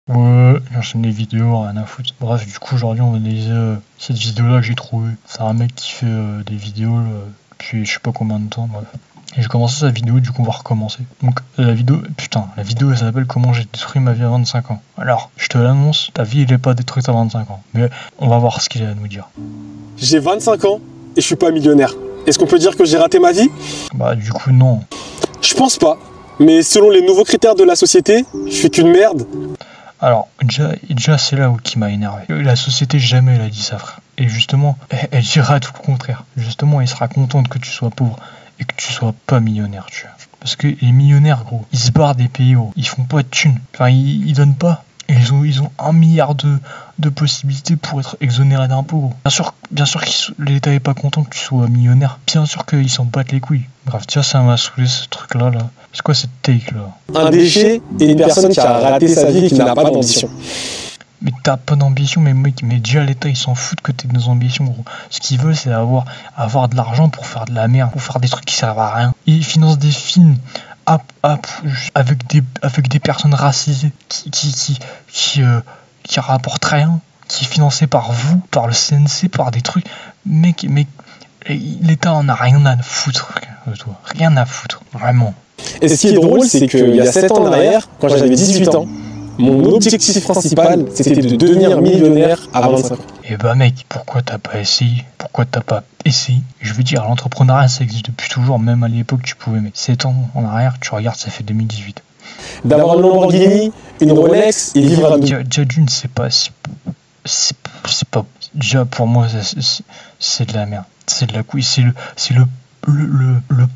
Ouais, j'enchaîne des vidéos, rien à foutre. Bref, du coup, aujourd'hui, on va analyser cette vidéo-là que j'ai trouvée. C'est un mec qui fait des vidéos depuis je sais pas combien de temps, bref. Et j'ai commencé sa vidéo, du coup, on va recommencer. Donc, la vidéo, elle s'appelle Comment j'ai détruit ma vie à 25 ans. Alors, je te l'annonce, ta vie, elle est pas détruite à 25 ans. Mais on va voir ce qu'il a à nous dire. J'ai 25 ans et je suis pas millionnaire. Est-ce qu'on peut dire que j'ai raté ma vie? Bah, du coup, non. Je pense pas. Mais selon les nouveaux critères de la société, je suis qu'une merde. Alors, déjà c'est là où qui m'a énervé. La société, jamais elle a dit ça, frère. Et justement, elle dira tout le contraire. Justement, elle sera contente que tu sois pauvre et que tu sois pas millionnaire, tu vois. Parce que les millionnaires, gros, ils se barrent des pays, gros. Ils font pas de thunes. Enfin, ils donnent pas. Et ils ont 1 milliard de possibilités pour être exonérés d'impôts, gros. Bien sûr que l'État est pas content que tu sois millionnaire. Bien sûr qu'ils s'en battent les couilles. Bref, tu vois, ça m'a saoulé ce truc-là, là. C'est quoi cette take, là? Un déchet et une personne qui a raté sa vie et qui n'a pas d'ambition. Mais t'as pas d'ambition, mais mec, mais déjà l'État il s'en fout que t'aies des ambitions, gros. Ce qu'ils veulent, c'est avoir de l'argent pour faire de la merde, pour faire des trucs qui servent à rien. Ils financent des films avec des personnes racisées qui rapportent rien, qui est financé par vous, par le CNC, par des trucs. Mec, l'État en a rien à foutre de toi. Rien à foutre, vraiment. Et ce qui est drôle, c'est qu'il y a 7 ans en arrière, quand j'avais 18 ans, mon objectif principal, c'était de devenir millionnaire à 25 ans. Et bah mec, pourquoi t'as pas essayé? Pourquoi t'as pas essayé? Je veux dire, l'entrepreneuriat ça existe depuis toujours, même à l'époque tu pouvais, mais 7 ans en arrière, tu regardes, ça fait 2018. D'avoir une Lamborghini, une Rolex et vivre à Dubaï. Déjà d'une, c'est pas... Déjà pour moi, c'est de la merde. C'est de la couille, c'est le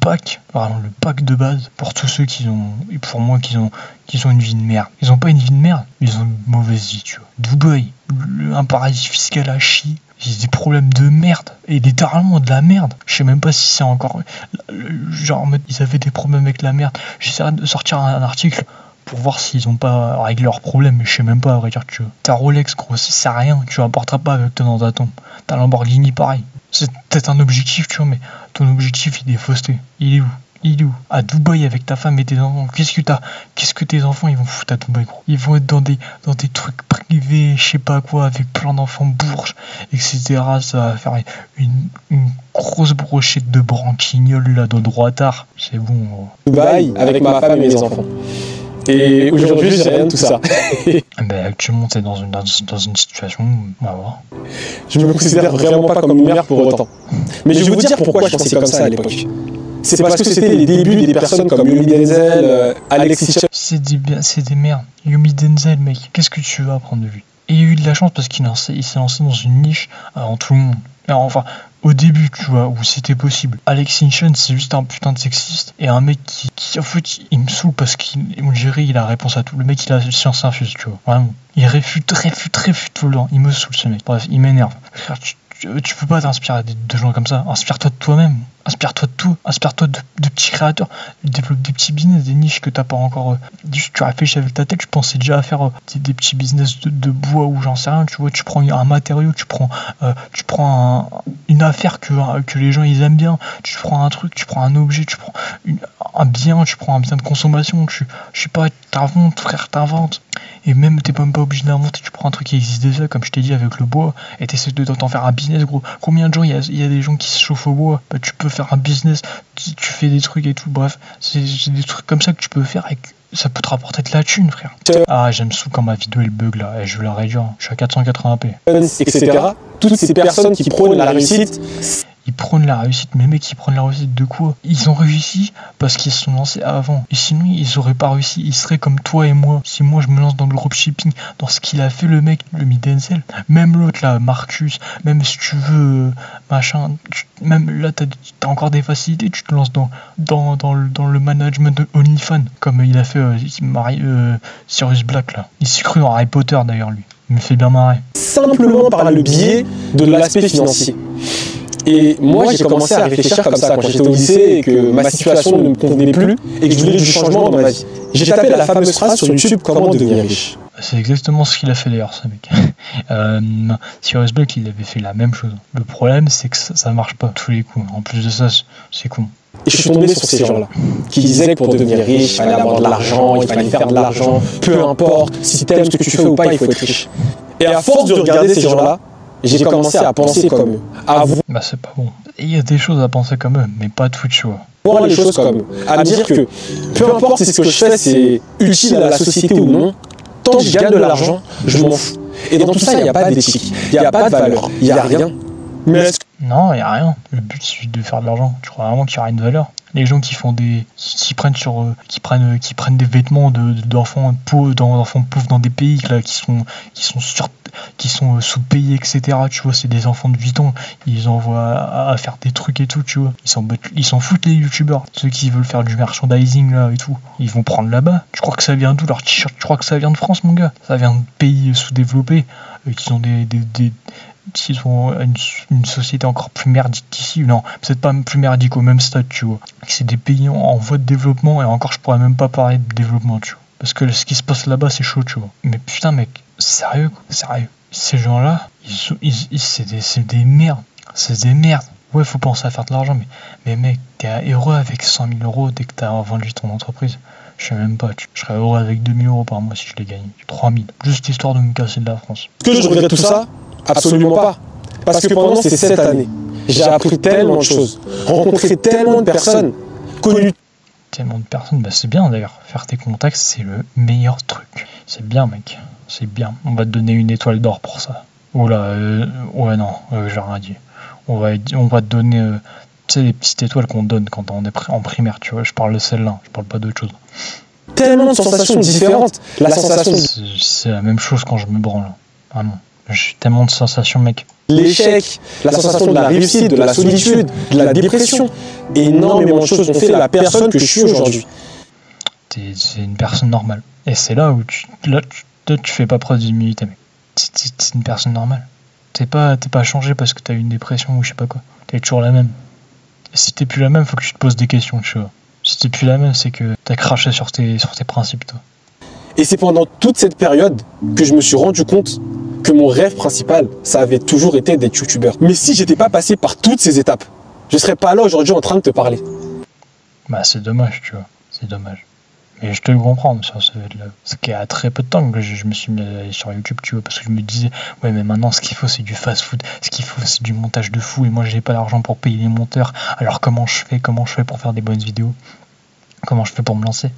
pack, pardon, le pack de base pour tous ceux qui ont une vie de merde. Ils ont pas une vie de merde, mais ils ont une mauvaise vie, tu vois. Dubaï, un paradis fiscal à chier. Ils ont des problèmes de merde, et littéralement de la merde. Je sais même pas si c'est encore... Genre, ils avaient des problèmes avec la merde. J'essaierai de sortir un article pour voir s'ils ont pas réglé leurs problèmes, mais je sais même pas, à vrai dire, tu vois. Ta Rolex, gros, ça sert à rien, tu rapporteras pas avec toi dans ta tombe. Ta Lamborghini, pareil. C'est peut-être un objectif, tu vois, mais ton objectif, il est fausseté. Il est où? À Dubaï avec ta femme et tes enfants. Qu'est-ce que tes enfants, ils vont foutre à Dubaï, gros? Ils vont être dans des trucs privés, je sais pas quoi, avec plein d'enfants bourges, etc. Ça va faire une grosse brochette de branquignoles, là, de droitard. C'est bon, gros. Dubaï avec ma femme et mes enfants. Et aujourd'hui, j'ai rien de tout ça. Ben, actuellement, t'es dans une situation, on va voir. Je me considère vraiment pas comme une mère pour autant. Mais je vais vous dire pourquoi je pensais comme ça à l'époque. C'est parce que c'était les débuts des personnes comme Yomi Denzel, Alexis Chap. C'est des merdes. Yomi Denzel, mec, qu'est-ce que tu veux apprendre de lui? Et il a eu de la chance parce qu'il s'est lancé dans une niche avant tout le monde. Alors, enfin, au début, tu vois, où c'était possible. Alex Hinchon, c'est juste un putain de sexiste. Et un mec qui en fait, il me saoule parce qu'on dirait il a la réponse à tout. Le mec, il a science infuse, tu vois. Vraiment. Il réfute tout le temps. Il me saoule, ce mec. Bref, il m'énerve. Frère, tu peux pas t'inspirer de gens comme ça. Inspire-toi de toi-même. Inspire-toi de tout. Inspire-toi de petits créateurs. Développe des petits business, des niches que t'as pas encore. Tu réfléchis avec ta tête. Je pensais déjà à faire des petits business de bois ou j'en sais rien. Tu vois, tu prends un matériau, tu prends une affaire que les gens ils aiment bien. Tu prends un truc, tu prends un objet, tu prends un bien de consommation. Je sais pas, t'inventes, frère, t'inventes. Et même t'es même pas obligé d'inventer. Tu prends un truc qui existe déjà, comme je t'ai dit avec le bois, et t'essaies de t'en faire un business, gros. Combien de gens il y a des gens qui se chauffent au bois? Bah, tu peux faire un business, tu fais des trucs et tout. Bref, c'est des trucs comme ça que tu peux faire et ça peut te rapporter de la thune, frère. Ah, j'aime sous quand ma vidéo elle bug là, et je veux la réduire. Je suis à 480p. Etc. Toutes ces personnes qui prônent la réussite. Ils prônent la réussite, mais mec, ils prônent la réussite de quoi? Ils ont réussi parce qu'ils se sont lancés avant. Et sinon, ils auraient pas réussi. Ils seraient comme toi et moi. Si moi, je me lance dans le dropshipping, dans ce qu'il a fait le mec, le Denzel, même l'autre là, Marcus, même si tu veux, machin, même là, t'as encore des facilités, tu te lances dans le management de OnlyFans, comme il a fait Sirius Black là. Il s'est cru dans Harry Potter d'ailleurs, lui. Il me fait bien marrer. Simplement par le biais de l'aspect financier. Et moi, j'ai commencé à réfléchir comme ça quand j'étais au lycée et que ma situation ne me convenait plus et que je voulais du changement dans ma vie. J'ai tapé la fameuse phrase sur YouTube, comment devenir riche. C'est exactement ce qu'il a fait d'ailleurs, ce mec. Sirius Black, il avait fait la même chose. Le problème, c'est que ça marche pas tous les coups. En plus de ça, c'est con. Et je suis tombé sur ces gens-là, qui disaient que pour devenir riche, il fallait avoir de l'argent, il fallait faire de l'argent, peu importe, si tu aimes ce que tu fais ou pas, il faut être riche. Et à force de regarder ces gens-là, j'ai commencé à penser comme eux, à Bah c'est pas bon. Il y a des choses à penser comme eux, mais pas tout, tu vois. voir les choses comme eux, à me dire que peu importe si ce que je fais c'est utile à la société ou non, tant que je gagne de l'argent, je m'en fous. Et dans tout ça, il n'y a pas d'éthique, il n'y a pas de valeur, il n'y a rien. Mais est-ce que Non, il y a rien. Le but c'est de faire de l'argent. Tu crois vraiment qu'il y aura une valeur? Les gens qui font qui prennent des vêtements d'enfants pauvres, dans des pays là qui sont sous-payés, etc. Tu vois, c'est des enfants de 8 ans. Ils envoient à faire des trucs et tout, tu vois. Ils s'en foutent les youtubeurs. Ceux qui veulent faire du merchandising là et tout, ils vont prendre là-bas. Tu crois que ça vient d'où leur t-shirt? Tu crois que ça vient de France, mon gars? Ça vient de pays sous-développés qui ont s'ils ont une société encore plus merdique qu'ici, non, peut-être pas plus merdique au même stade, tu vois. C'est des pays en voie de développement, et encore je pourrais même pas parler de développement, tu vois. Parce que ce qui se passe là-bas, c'est chaud, tu vois. Mais putain, mec, sérieux, quoi, sérieux. Ces gens-là, c'est des merdes. C'est des merdes. Ouais, faut penser à faire de l'argent, mais mec, t'es heureux avec 100 000 euros dès que t'as vendu ton entreprise. Je sais même pas, je serais heureux avec 2 000 euros par mois si je les gagne. 3 000. Juste histoire de me casser de la France. que je regrette tout ça? Absolument pas. Parce que pendant ces 7 années, j'ai appris tellement de choses, rencontré tellement de personnes, connu Tellement de personnes, bah c'est bien d'ailleurs. Faire tes contacts, c'est le meilleur truc. C'est bien, mec. C'est bien. On va te donner une étoile d'or pour ça. Oh là, ouais, non, j'ai rien dit. On va te donner, tu sais, les petites étoiles qu'on donne quand on est en primaire, tu vois. Je parle de celle-là, je parle pas d'autre chose. tellement de sensations différentes. La sensation de C'est la même chose quand je me branle. Vraiment. J'ai tellement de sensations, mec. l'échec, la sensation de la réussite, de la solitude, de la dépression. Énormément de choses ont fait la personne que je suis aujourd'hui. C'est une personne normale. Et c'est là où tu fais pas preuve d'humilité, mec. C'est une personne normale. T'es pas changé parce que t'as eu une dépression ou je sais pas quoi. T'es toujours la même. Et si t'es plus la même, faut que tu te poses des questions, tu vois. Si t'es plus la même, c'est que t'as craché sur tes principes, toi. Et c'est pendant toute cette période que je me suis rendu compte que mon rêve principal, ça avait toujours été d'être youtubeur. Mais si j'étais pas passé par toutes ces étapes, je serais pas là aujourd'hui en train de te parler. Bah c'est dommage, tu vois. C'est dommage. Mais je te le comprends, c'est qu'il y a très peu de temps que je me suis mis sur YouTube, tu vois, parce que je me disais, ouais, mais maintenant, ce qu'il faut, c'est du fast-food, ce qu'il faut, c'est du montage de fou, et moi, j'ai pas l'argent pour payer les monteurs, alors comment je fais pour faire des bonnes vidéos? Comment je fais pour me lancer?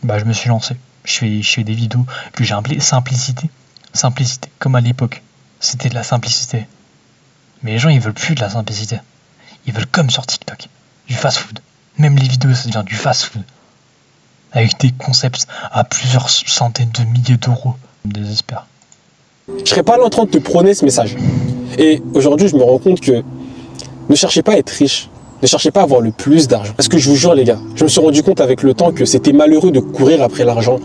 Bah, je me suis lancé. Je fais des vidéos que j'ai appelées simplicité. Simplicité, comme à l'époque. C'était de la simplicité. Mais les gens, ils veulent plus de la simplicité. Ils veulent comme sur TikTok, du fast-food. Même les vidéos, ça devient du fast-food. Avec des concepts à plusieurs centaines de milliers d'euros. Je me désespère. Je serais pas là en train de te prôner ce message. Et aujourd'hui, je me rends compte que ne cherchez pas à être riche. Ne cherchez pas à avoir le plus d'argent. Parce que je vous jure, les gars, je me suis rendu compte avec le temps que c'était malheureux de courir après l'argent.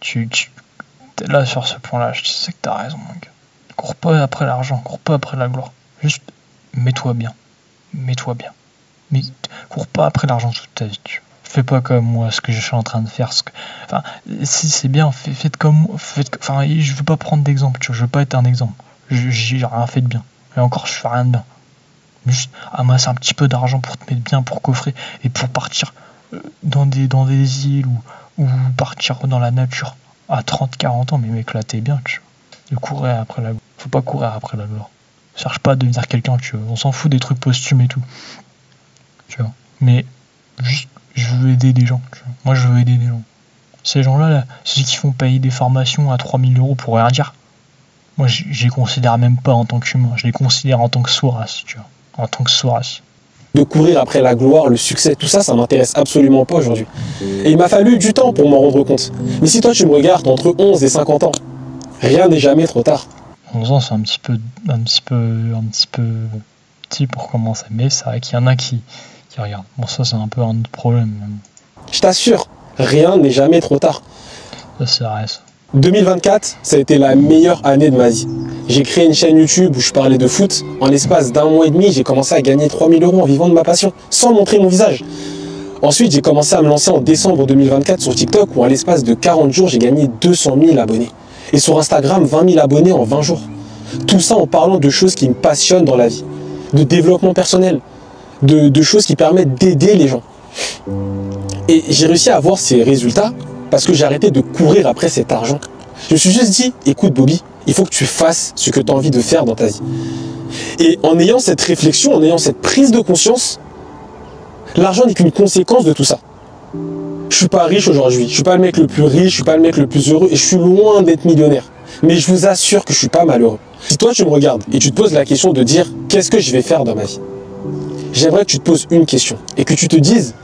T'es là sur ce point-là, je sais que t'as raison, mon gars. Cours pas après l'argent, cours pas après la gloire. Juste, mets-toi bien. Mets-toi bien. Mais cours pas après l'argent toute ta vie, tu vois. Fais pas comme moi, ce que je suis en train de faire. Enfin, si c'est bien, faites comme moi. Enfin, je veux pas prendre d'exemple, tu vois. Je veux pas être un exemple. J'ai rien fait de bien. Et encore, je fais rien de bien. Juste amasser un petit peu d'argent pour te mettre bien, pour coffrer et pour partir dans des îles ou partir dans la nature à 30-40 ans. Mais mec, là, t'es bien, tu vois. De courir après la gloire. Faut pas courir après la gloire. Cherche pas à devenir quelqu'un, tu vois. On s'en fout des trucs posthumes et tout. Tu vois. Mais juste, je veux aider des gens. Tu vois. Moi, je veux aider des gens. Ces gens-là, là, ceux qui font payer des formations à 3 000 € pour rien dire, moi, je les considère même pas en tant qu'humain. Je les considère en tant que Soros, tu vois. En tant que Soros. De courir après la gloire, le succès, tout ça, ça m'intéresse absolument pas aujourd'hui. Et il m'a fallu du temps pour m'en rendre compte. Mais si toi, tu me regardes entre 11 et 50 ans, rien n'est jamais trop tard. 11 ans, c'est un petit peu petit pour commencer. Mais c'est vrai qu'il y en a qui regardent. Bon, ça, c'est un peu un autre problème. Même. Je t'assure, rien n'est jamais trop tard. Ça, c'est vrai, ça. 2024, ça a été la meilleure année de ma vie. J'ai créé une chaîne YouTube où je parlais de foot. En l'espace d'1 mois et demi, j'ai commencé à gagner 3 000 € en vivant de ma passion, sans montrer mon visage. Ensuite, j'ai commencé à me lancer en décembre 2024 sur TikTok où en l'espace de 40 jours, j'ai gagné 200 000 abonnés. Et sur Instagram, 20 000 abonnés en 20 jours. Tout ça en parlant de choses qui me passionnent dans la vie. De développement personnel. De choses qui permettent d'aider les gens. Et j'ai réussi à avoir ces résultats parce que j'ai arrêté de courir après cet argent. Je me suis juste dit, écoute Bobby, il faut que tu fasses ce que tu as envie de faire dans ta vie. Et en ayant cette réflexion, en ayant cette prise de conscience, l'argent n'est qu'une conséquence de tout ça. Je suis pas riche aujourd'hui, je suis pas le mec le plus riche, je suis pas le mec le plus heureux et je suis loin d'être millionnaire. Mais je vous assure que je suis pas malheureux. Si toi tu me regardes et tu te poses la question de dire qu'est-ce que je vais faire dans ma vie, j'aimerais que tu te poses une question et que tu te dises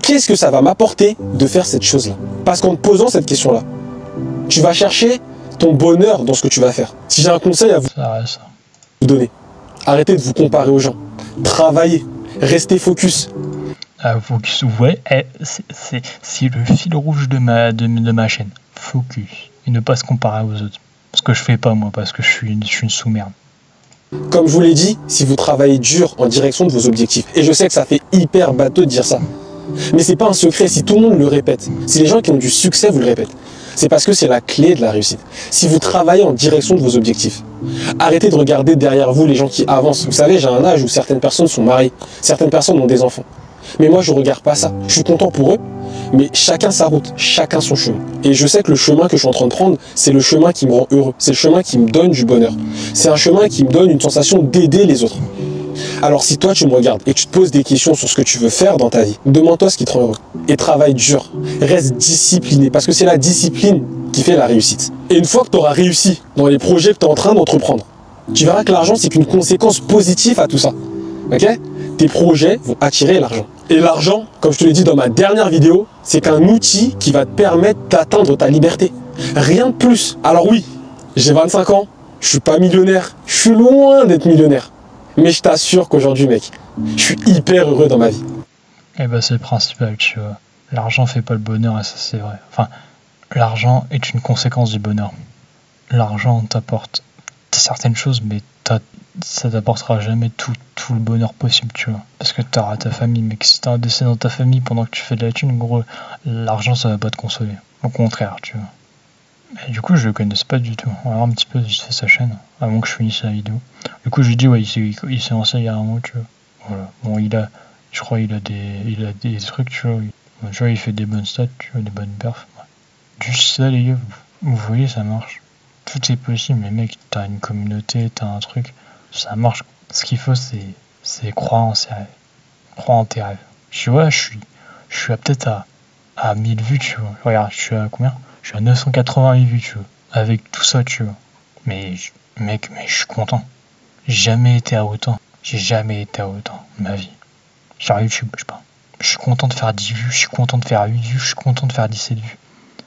qu'est-ce que ça va m'apporter de faire cette chose-là. Parce qu'en te posant cette question-là, tu vas chercher ton bonheur dans ce que tu vas faire. Si j'ai un conseil à vous donner, arrêtez de vous comparer aux gens. Travaillez, restez focus. Focus, ouais, c'est le fil rouge de ma chaîne. Focus. Et ne pas se comparer aux autres. Ce que je fais pas moi, parce que je suis une sous-merde. Comme je vous l'ai dit, si vous travaillez dur en direction de vos objectifs, et je sais que ça fait hyper bateau de dire ça, mais c'est pas un secret, si tout le monde le répète, si les gens qui ont du succès vous le répètent, c'est parce que c'est la clé de la réussite. Si vous travaillez en direction de vos objectifs, arrêtez de regarder derrière vous les gens qui avancent. Vous savez, j'ai un âge où certaines personnes sont mariées, certaines personnes ont des enfants. Mais moi, je ne regarde pas ça. Je suis content pour eux, mais chacun sa route, chacun son chemin. Et je sais que le chemin que je suis en train de prendre, c'est le chemin qui me rend heureux. C'est le chemin qui me donne du bonheur. C'est un chemin qui me donne une sensation d'aider les autres. Alors si toi, tu me regardes et tu te poses des questions sur ce que tu veux faire dans ta vie, demande-toi ce qui te rend heureux. Et travaille dur. Reste discipliné, parce que c'est la discipline qui fait la réussite. Et une fois que tu auras réussi dans les projets que tu es en train d'entreprendre, tu verras que l'argent, c'est qu'une conséquence positive à tout ça. Ok ? Tes projets vont attirer l'argent. Et l'argent, comme je te l'ai dit dans ma dernière vidéo, c'est qu'un outil qui va te permettre d'atteindre ta liberté. Rien de plus. Alors oui, j'ai 25 ans, je suis pas millionnaire, je suis loin d'être millionnaire. Mais je t'assure qu'aujourd'hui, mec, je suis hyper heureux dans ma vie. Eh ben, c'est le principal, tu vois. L'argent fait pas le bonheur, et ça c'est vrai. Enfin, l'argent est une conséquence du bonheur. L'argent t'apporte certaines choses, mais ça t'apportera jamais tout le bonheur possible, tu vois. Parce que t'auras ta famille, mais si t'as un décès dans ta famille pendant que tu fais de la thune, gros, l'argent ça va pas te consoler. Au contraire, tu vois. Et du coup, je le connaissais pas du tout. On va voir un petit peu vite fait sa chaîne, avant que je finisse la vidéo. Du coup, j'ai dit, ouais, il s'est lancé il y a un mois, tu vois. Voilà. Bon, je crois il a des trucs, tu vois. Tu vois, il fait des bonnes stats, tu vois, des bonnes perfs. Juste ça, les gars, vous voyez, ça marche. Tout est possible, les mecs, t'as une communauté, t'as un truc, ça marche. Ce qu'il faut, c'est croire en ses rêves. Croire en tes rêves. Tu vois, je suis peut-être à 1000 vues, tu vois. Regarde, je suis à combien? Je suis à 988 vues, tu vois. Avec tout ça, tu vois. Mais je suis content. J'ai jamais été à autant. J'ai jamais été à autant de ma vie. Sur YouTube, je sais pas. Je suis content de faire 10 vues, je suis content de faire 8 vues, je suis content de faire 17 vues.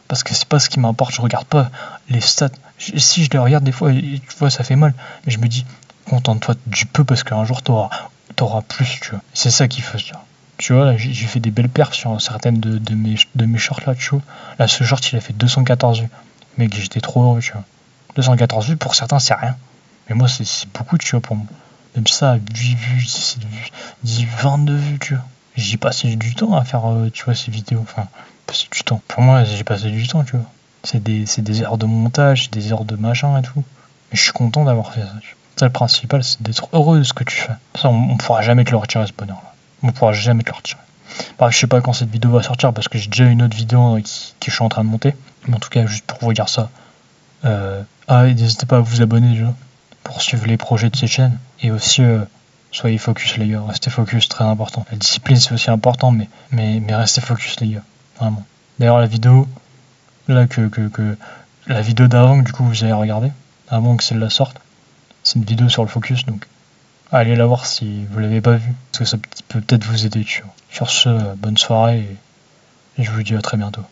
Parce que c'est pas ce qui m'importe, je regarde pas les stats. Si je les regarde des fois, tu vois, ça fait mal. Mais je me dis, contente-toi du peu parce qu'un jour t'auras plus, tu vois. C'est ça qu'il faut, tu vois. Tu vois, là, j'ai fait des belles perfs sur certaines de mes shorts là, tu vois. Là, ce short, il a fait 214 vues. Mec, j'étais trop heureux, tu vois. 214 vues, pour certains, c'est rien. Mais moi, c'est beaucoup, tu vois, pour moi. Même ça, 8 vues, 17 vues, 22 vues, tu vois. J'ai passé du temps à faire, tu vois, ces vidéos. Enfin, passer du temps. Pour moi, j'ai passé du temps, tu vois. C'est des heures de montage, des heures de machin et tout. Mais je suis content d'avoir fait ça, tu vois. Ça, le principal, c'est d'être heureux de ce que tu fais. Ça, on pourra jamais te le retirer, ce bonheur-là. On pourra jamais te le retirer. Bah, je sais pas quand cette vidéo va sortir parce que j'ai déjà une autre vidéo qui je suis en train de monter. Mais en tout cas, juste pour vous dire ça. N'hésitez pas à vous abonner déjà pour suivre les projets de cette chaîne. Et aussi, soyez focus, les gars. Restez focus, très important. La discipline, c'est aussi important, mais restez focus, les gars. Vraiment. D'ailleurs, la vidéo, là, la vidéo d'avant, que du coup, vous allez regarder, avant que celle-là sorte, c'est une vidéo sur le focus, donc allez la voir si vous l'avez pas vue, parce que ça peut peut-être vous aider, tu vois. Sur ce, bonne soirée, et je vous dis à très bientôt.